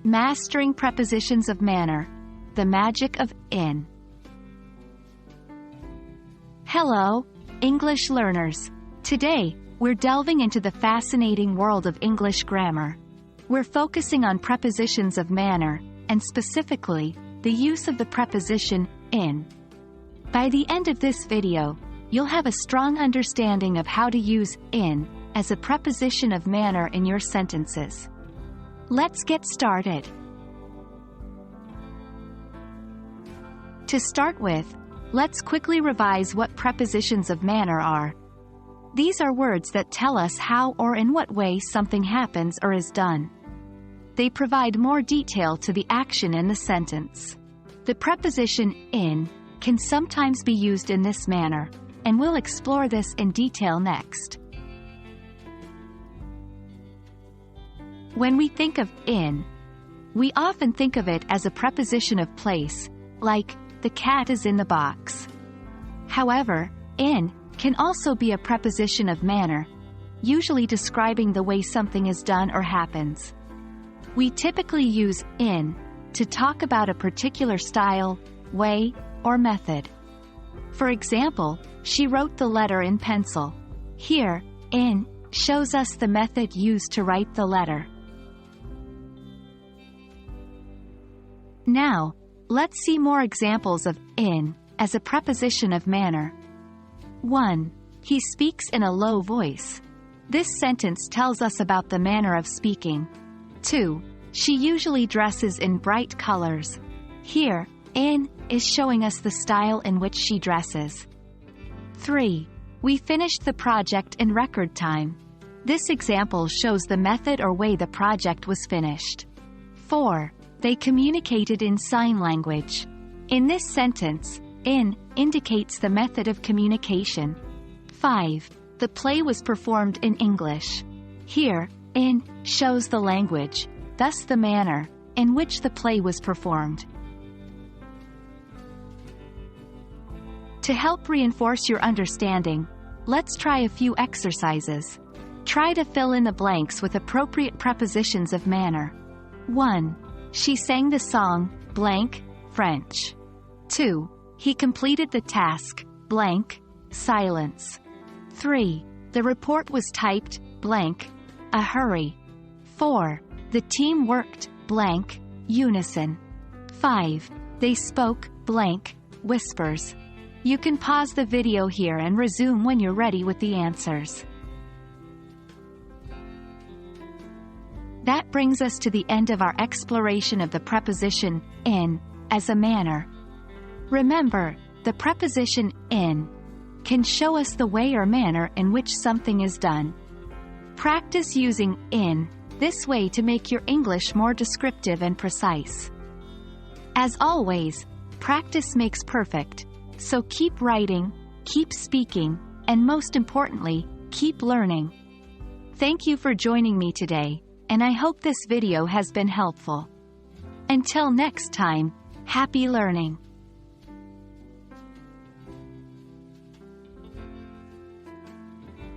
Mastering Prepositions of Manner, the Magic of In. Hello, English learners. Today, we're delving into the fascinating world of English grammar. We're focusing on prepositions of manner, and specifically, the use of the preposition in. By the end of this video, you'll have a strong understanding of how to use in as a preposition of manner in your sentences. Let's get started. To start with, let's quickly revise what prepositions of manner are. These are words that tell us how or in what way something happens or is done. They provide more detail to the action in the sentence. The preposition in can sometimes be used in this manner, and we'll explore this in detail next. When we think of in, we often think of it as a preposition of place, like, the cat is in the box. However, in can also be a preposition of manner, usually describing the way something is done or happens. We typically use in to talk about a particular style, way, or method. For example, she wrote the letter in pencil. Here, in shows us the method used to write the letter. Now, let's see more examples of in as a preposition of manner. 1. He speaks in a low voice. This sentence tells us about the manner of speaking. 2. She usually dresses in bright colors. Here, in is showing us the style in which she dresses. 3. We finished the project in record time. This example shows the method or way the project was finished. 4. They communicated in sign language. In this sentence, in indicates the method of communication. 5. The play was performed in English. Here, in shows the language, thus the manner in which the play was performed. To help reinforce your understanding, let's try a few exercises. Try to fill in the blanks with appropriate prepositions of manner. 1. She sang the song, blank, French. 2. He completed the task, blank, silence. 3. The report was typed, blank, a hurry. 4. The team worked, blank, unison. 5. They spoke, blank, whispers. You can pause the video here and resume when you're ready with the answers. That brings us to the end of our exploration of the preposition in as a manner. Remember, the preposition in can show us the way or manner in which something is done. Practice using in this way to make your English more descriptive and precise. As always, practice makes perfect, so keep writing, keep speaking, and most importantly, keep learning. Thank you for joining me today, and I hope this video has been helpful. Until next time, happy learning!